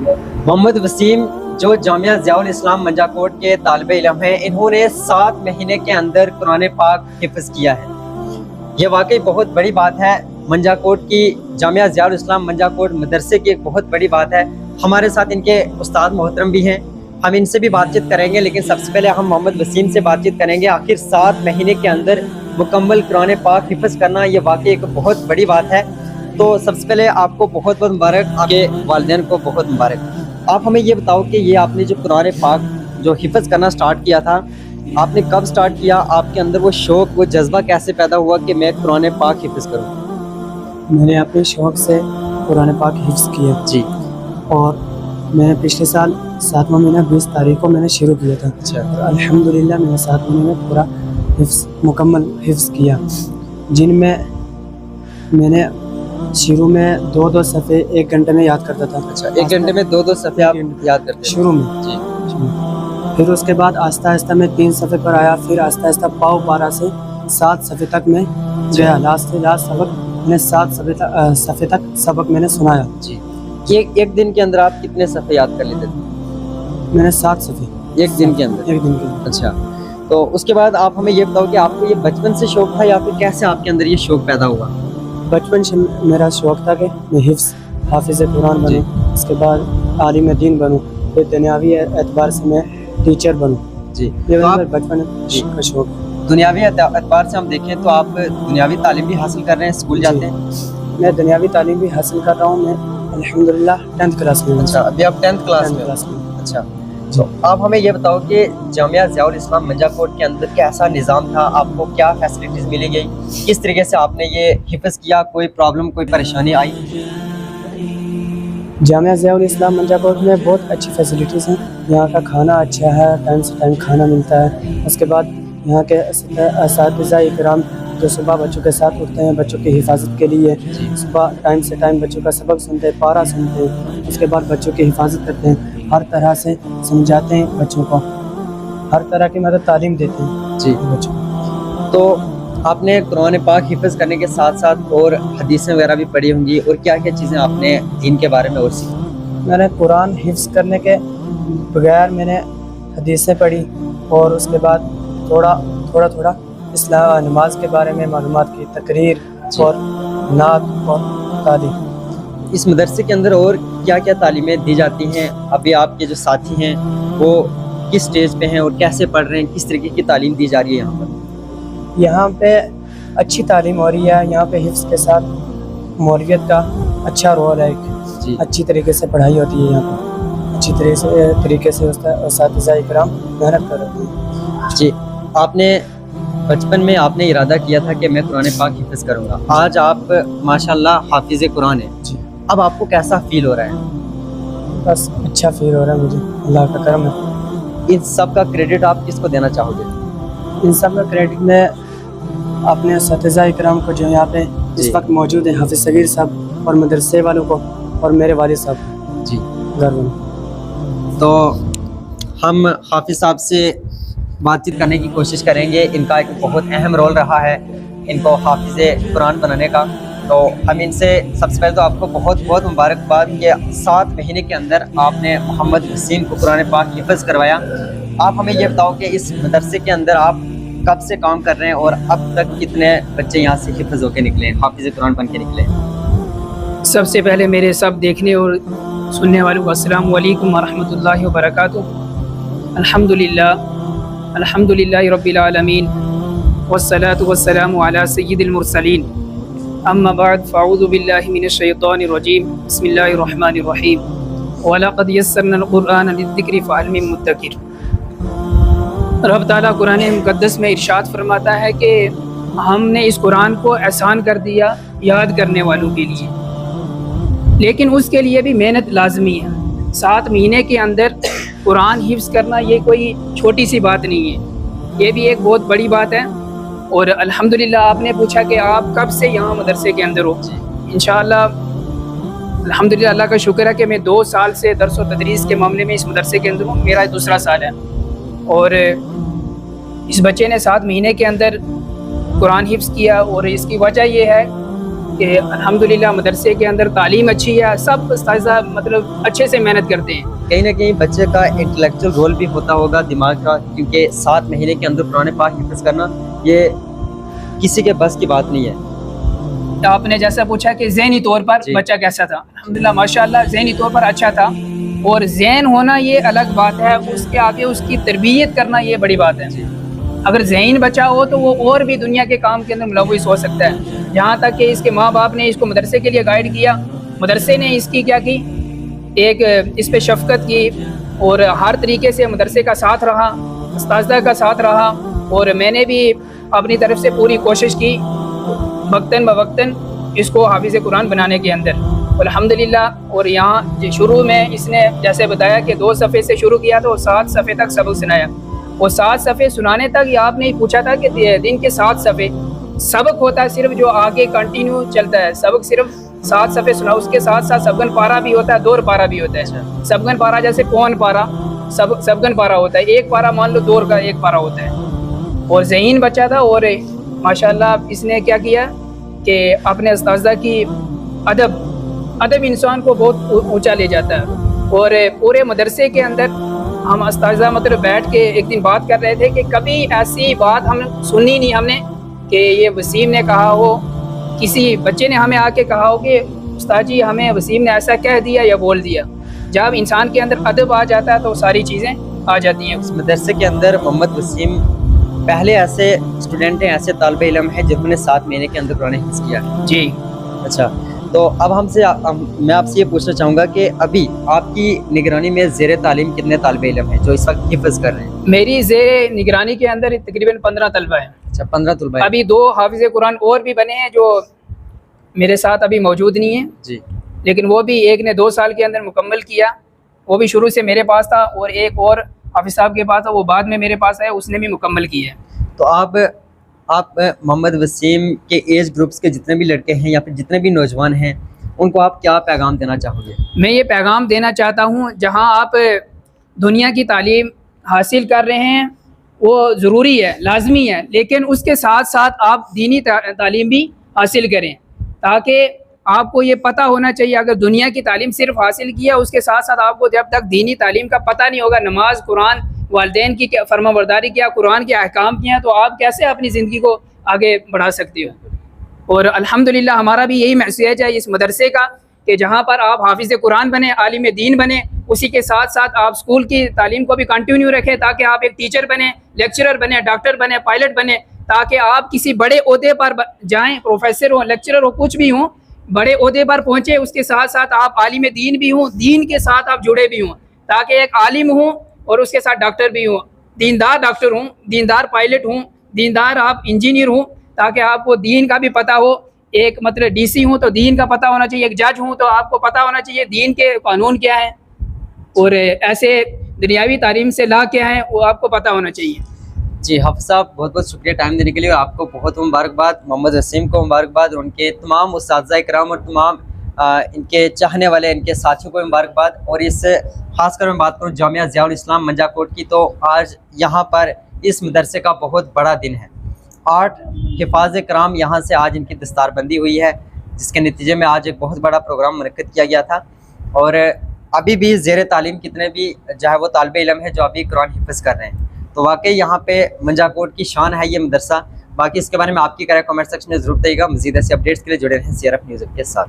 मोहम्मद वसीम जो जामिया ज़ियाउल इस्लाम मंजाकोट के तालिब इल्म हैं, इन्होंने 7 महीने के अंदर कुरान पाक हिफ्ज़ किया है। ये वाकई बहुत बड़ी बात है। मंजाकोट की जामिया ज़ियाउल इस्लाम मंजाकोट मदरसे की एक बहुत बड़ी बात है। हमारे साथ इनके उस्ताद मोहतरम भी हैं, हम इनसे भी बातचीत करेंगे, लेकिन सबसे पहले हम मोहम्मद वसीम से बातचीत करेंगे। आखिर 7 महीने के अंदर मुकम्मल कुरान पाक हिफ्ज़ करना ये वाकई एक बहुत बड़ी बात है। तो सबसे पहले आपको बहुत बहुत मुबारक, आपके वालिदैन को बहुत मुबारक। आप हमें ये बताओ कि ये आपने जो कुरान पाक जो हिफ्ज़ करना स्टार्ट किया था, आपने कब स्टार्ट किया? आपके अंदर वो शौक़, वो जज्बा कैसे पैदा हुआ कि मैं कुरान पाक हिफ्ज़ करूँ? मैंने अपने शौक़ से कुरान पाक हिफ्ज़ किया जी। और मैंने पिछले साल 7वां महीना 20 तारीख को मैंने शुरू किया था। अच्छा। और अल्हम्दुलिल्लाह मैंने 7 महीने में पूरा मुकम्मल हिफ्ज़ किया, जिनमें मैंने शुरू में 2-2 सफ़े 1 घंटे में याद करता था। अच्छा, 1 घंटे में 2-2 सफ़े आप याद करते हैं? शुरू में जी। फिर उसके बाद आहिस्ता आहिस्ता मैं 3 सफ़े पर आया, फिर आहिस्ता आहिस्ता पाव 12 से 7 सफ़े तक मैं गया। लास्ट सबक मैंने 7 सफ़े तक सबक मैंने सुनाया। जी। एक दिन के अंदर आप कितने सफ़े याद कर लेते थे? मैंने 7 सफ़े एक दिन के अंदर? एक दिन के अंदर। अच्छा, तो उसके बाद आप हमें ये बताओ कि आपको ये बचपन से शौक़ था या फिर कैसे आपके अंदर ये शौक़ पैदा हुआ? बचपन से मेरा शौक़ था कि मैं हाफिज़ कुरान बनूँ, उसके बाद आलिम दीन बनूँ, फिर दुनियावी एतबार से मैं टीचर बनूँ। जी। ये तो मेरा बचपन का शौक़। दुनियावी एतबार से हम देखें तो आप दुनियावी तालीम भी हासिल कर रहे हैं, स्कूल जाते हैं? मैं दुनियावी तालीम भी हासिल कर रहा हूँ। मैं अल्हम्दुलिल्लाह 10th क्लास में। अच्छा, अभी आप 10th क्लास में? अच्छा, तो आप हमें ये बताओ कि जामिया ज़ियाउल इस्लाम मंजाकोट के अंदर कैसा निज़ाम था? आपको क्या फैसिलिटीज़ मिली गई? किस तरीके से आपने ये हिफ्ज़ किया? कोई प्रॉब्लम, कोई परेशानी आई? जामिया ज़ियाउल इस्लाम मंजाकोट में बहुत अच्छी फैसिलिटीज़ हैं। यहाँ का खाना अच्छा है, टाइम से टाइम खाना मिलता है। उसके बाद यहाँ के असातिज़ा इकराम जो सुबह बच्चों के साथ उठते हैं बच्चों की हिफाजत के लिए, सुबह टाइम से टाइम बच्चों का सबक सुनते हैं, पारा सुनते हैं, उसके बाद बच्चों की हिफाजत करते हैं, हर तरह से समझाते हैं बच्चों को, हर तरह की मतलब तालीम देते हैं जी बच्चों को। तो आपने कुरान पाक हिफ्ज़ करने के साथ साथ और हदीसें वगैरह भी पढ़ी होंगी, और क्या क्या चीज़ें आपने दीन के बारे में और सीखी? मैंने कुरान हिफ्ज़ करने के बगैर मैंने हदीसें पढ़ी, और उसके बाद थोड़ा इस्लाम नमाज के बारे में मालूमात की, तकरीर और नात और तालीम। इस मदरसे के अंदर और क्या क्या तालीमें दी जाती हैं? अभी आपके जो साथी हैं वो किस स्टेज पे हैं और कैसे पढ़ रहे हैं? किस तरीके की तालीम दी जा रही है यहाँ पर? यहाँ पे अच्छी तालीम हो रही है। यहाँ पे हिफ्ज़ के साथ मौलवियत का अच्छा रोल है। जी। अच्छी तरीके से पढ़ाई होती है यहाँ पर, अच्छी तरीके से असातिज़ा इकराम मेहनत कर रहे हैं। जी। आपने बचपन में आपने इरादा किया था कि मैं कुरान पाक हिफ्ज़ करूँगा, आज आप माशाल्लाह हाफिज़ कुरान हैं। जी। अब आपको कैसा फील हो रहा है? बस अच्छा फील हो रहा है मुझे, अल्लाह का करम है। इन सब का क्रेडिट आप किसको देना चाहोगे? इन सब का क्रेडिट मैं अपने असातिज़ा इकराम को जो यहाँ पे इस वक्त मौजूद है, हाफिज़ सगीर साहब और मदरसे वालों को, और मेरे वालिद साहब। जी। गर्व। तो हम हाफिज़ साहब से बातचीत करने की कोशिश करेंगे। इनका एक बहुत अहम रोल रहा है इनको हाफिज़ कुरान बनाने का। तो हम इनसे सबसे पहले तो आपको बहुत बहुत मुबारकबाद कि 7 महीने के अंदर आपने मोहम्मद वसीम को कुरान पाक हिफ्ज़ करवाया। आप हमें ये बताओ कि इस मदरसे के अंदर आप कब से काम कर रहे हैं और अब तक कितने बच्चे यहाँ से हिफ्ज़ होकर निकले हैं, हाफिज़ कुरान बन के निकले हैं? सबसे पहले मेरे सब देखने और सुनने वालों को अस्सलाम वालेकुम वरहमतुल्लाहि वबरकातुहू। अल्हम्दुलिल्लाहि रब्बिल आलमीन वस्सलातु वस्सलामु अला सय्यिदिल मुरसलीन, अम्मा बाद फ़अऊज़ु बिल्लाहि मिनश शैतानिर रजीम, बिस्मिल्लाहिर रहमानिर रहीम, वलक़द यस्सरनल क़ुरआन लिज़्ज़िक्रि फ़हल मिन मुद्दकिर। रब ताला कुरान मुक़द्दस में इरशाद फरमाता है कि हमने इस कुरान को आसान कर दिया याद करने वालों के लिए, लेकिन उसके लिए भी मेहनत लाजमी है। 7 महीने के अंदर कुरान हिफ्ज़ करना ये कोई छोटी सी बात नहीं है, ये भी एक बहुत बड़ी बात है। और अल्हम्दुलिल्लाह आपने पूछा कि आप कब से यहाँ मदरसे के अंदर हो। इंशाअल्लाह अल्हम्दुलिल्लाह अल्लाह का शुक्र है कि मैं 2 साल से दर्स व तदरीस के मामले में इस मदरसे के अंदर हूँ, मेरा दूसरा साल है। और इस बच्चे ने 7 महीने के अंदर कुरान हिफ्ज़ किया, और इसकी वजह ये है کہ الحمدللہ مدرسے کے اندر تعلیم اچھی ہے, سب اساتذہ مطلب اچھے سے محنت کرتے ہیں. کہیں نہ کہیں بچے کا انٹلیکچوئل رول بھی ہوتا ہوگا دماغ کا, کیونکہ 7 مہینے کے اندر قرآن پاک حفظ کرنا یہ کسی کے بس کی بات نہیں ہے. آپ نے جیسا پوچھا کہ ذہنی طور پر بچہ کیسا تھا, الحمدللہ ماشاءاللہ ذہنی طور پر اچھا تھا, اور ذہن ہونا یہ الگ بات ہے, اس کے آگے اس کی تربیت کرنا یہ بڑی بات ہے. اگر ذہین بچہ ہو تو وہ اور بھی دنیا کے کام کے اندر ملوث ہو سکتا ہے, یہاں تک کہ اس کے ماں باپ نے اس کو مدرسے کے لیے گائیڈ کیا, مدرسے نے اس کی کیا کی, ایک اس پہ شفقت کی, اور ہر طریقے سے مدرسے کا ساتھ رہا, اساتذہ کا ساتھ رہا, اور میں نے بھی اپنی طرف سے پوری کوشش کی وقتاً بوقتاً اس کو حافظ قرآن بنانے کے اندر الحمدللہ. اور یہاں شروع میں اس نے جیسے بتایا کہ 2 صفحے سے شروع کیا تو 7 صفحے تک سبق سنایا, اور 7 صفحے سنانے تک یہ آپ نے پوچھا تھا کہ دن کے 7 صفحے سبق ہوتا ہے صرف جو آگے کنٹینیو چلتا ہے, سبق صرف 7 صفحے سنا, اس کے ساتھ ساتھ سبگن پارا بھی ہوتا ہے, دور پارا بھی ہوتا ہے. سبگن پارا جیسے پون پارا سبگن پارا ہوتا ہے, ایک پارا مان لو دور کا ایک پارا ہوتا ہے. اور ذہین بچہ تھا, اور ماشاءاللہ اس نے کیا کیا کہ اپنے اساتذہ کی ادب انسان کو بہت اونچا لے جاتا ہے. اور پورے مدرسے کے اندر ہم اساتذہ مطلب بیٹھ کے ایک دن بات کر رہے تھے کہ کبھی ایسی بات ہم سنی نہیں ہم نے کہ یہ وسیم نے کہا ہو, کسی بچے نے ہمیں آ کے کہا ہو کہ استاد جی ہمیں وسیم نے ایسا کہہ دیا یا بول دیا. جب انسان کے اندر ادب آ جاتا ہے تو ساری چیزیں آ جاتی ہیں. اس مدرسے کے اندر محمد وسیم پہلے ایسے اسٹوڈنٹ ہیں, ایسے طالب علم ہیں جنہوں نے 7 مہینے کے اندر قرآن حفظ کیا ہے. جی اچھا, تو اب میں آپ سے یہ پوچھنا چاہوں گا کہ ابھی آپ کی نگرانی میں زیر تعلیم کتنے طالب علم ہیں جو اس وقت حفظ کر رہے ہیں؟ میری زیر نگرانی کے اندر تقریباً 15 طلبہ ہیں. اچھا, 15 طلبہ ہیں. ابھی 2 حافظ قرآن اور بھی بنے ہیں جو میرے ساتھ ابھی موجود نہیں ہیں جی, لیکن وہ بھی ایک نے 2 سال کے اندر مکمل کیا, وہ بھی شروع سے میرے پاس تھا, اور ایک اور حافظ صاحب کے پاس تھا, وہ بعد میں میرے پاس آیا, اس نے بھی مکمل کیا ہے. تو آپ محمد وسیم کے ایج گروپس کے جتنے بھی لڑکے ہیں یا پھر جتنے بھی نوجوان ہیں ان کو آپ کیا پیغام دینا چاہو گے؟ میں یہ پیغام دینا چاہتا ہوں, جہاں آپ دنیا کی تعلیم حاصل کر رہے ہیں وہ ضروری ہے, لازمی ہے, لیکن اس کے ساتھ ساتھ آپ دینی تعلیم بھی حاصل کریں, تاکہ آپ کو یہ پتہ ہونا چاہیے اگر دنیا کی تعلیم صرف حاصل کیا, اس کے ساتھ ساتھ آپ کو جب تک دینی تعلیم کا پتہ نہیں ہوگا, نماز, قرآن, والدین کی فرما برداری کیا, قرآن کے احکام کیا, تو آپ کیسے اپنی زندگی کو آگے بڑھا سکتے ہو. اور الحمدللہ ہمارا بھی یہی میسیج ہے اس مدرسے کا کہ جہاں پر آپ حافظ قرآن بنے, عالم دین بنے, اسی کے ساتھ ساتھ آپ اسکول کی تعلیم کو بھی کنٹینیو رکھیں, تاکہ آپ ایک ٹیچر بنے, لیکچرر بنے, ڈاکٹر بنے, پائلٹ بنے, تاکہ آپ کسی بڑے عہدے پر جائیں, پروفیسر ہوں, لیکچرر ہو, کچھ بھی ہوں, بڑے عہدے پر پہنچے. اس کے ساتھ ساتھ آپ عالم دین بھی ہوں, دین کے ساتھ آپ جڑے بھی ہوں, تاکہ ایک عالم ہوں اور اس کے ساتھ ڈاکٹر بھی ہوں, دیندار ڈاکٹر ہوں, دیندار پائلٹ ہوں, دیندار آپ انجینئر ہوں, تاکہ آپ کو دین کا بھی پتہ ہو. ایک مطلب ڈی سی ہوں تو دین کا پتہ ہونا چاہیے, ایک جج ہوں تو آپ کو پتہ ہونا چاہیے دین کے قانون کیا ہیں, اور ایسے دنیاوی تعلیم سے لا کیا ہیں وہ آپ کو پتہ ہونا چاہیے. جی حافظ صاحب, بہت بہت شکریہ ٹائم دینے کے لیے, آپ کو بہت مبارکباد, محمد وسیم کو مبارکباد, اور ان کے تمام اساتذہ کرام اور تمام ان کے چاہنے والے ان کے ساتھیوں کو مبارکباد. اور اس خاص کر میں بات کروں جامعہ ضیاء الاسلام منجا کوٹ کی, تو آج یہاں پر اس مدرسے کا بہت بڑا دن ہے. 8 حفاظ کرام یہاں سے آج ان کی دستار بندی ہوئی ہے, جس کے نتیجے میں آج ایک بہت بڑا پروگرام منعقد کیا گیا تھا. اور ابھی بھی زیر تعلیم کتنے بھی چاہے وہ طالب علم ہیں جو ابھی قرآن حفظ کر رہے ہیں, تو واقعی یہاں پہ منجا کوٹ کی شان ہے یہ مدرسہ. باقی اس کے بارے میں آپ کی کیا رائے کمنٹ سیکشن میں ضرور بتائیے گا. مزید ایسے اپڈیٹس کے لیے جڑے رہیں CRF نیوز کے ساتھ.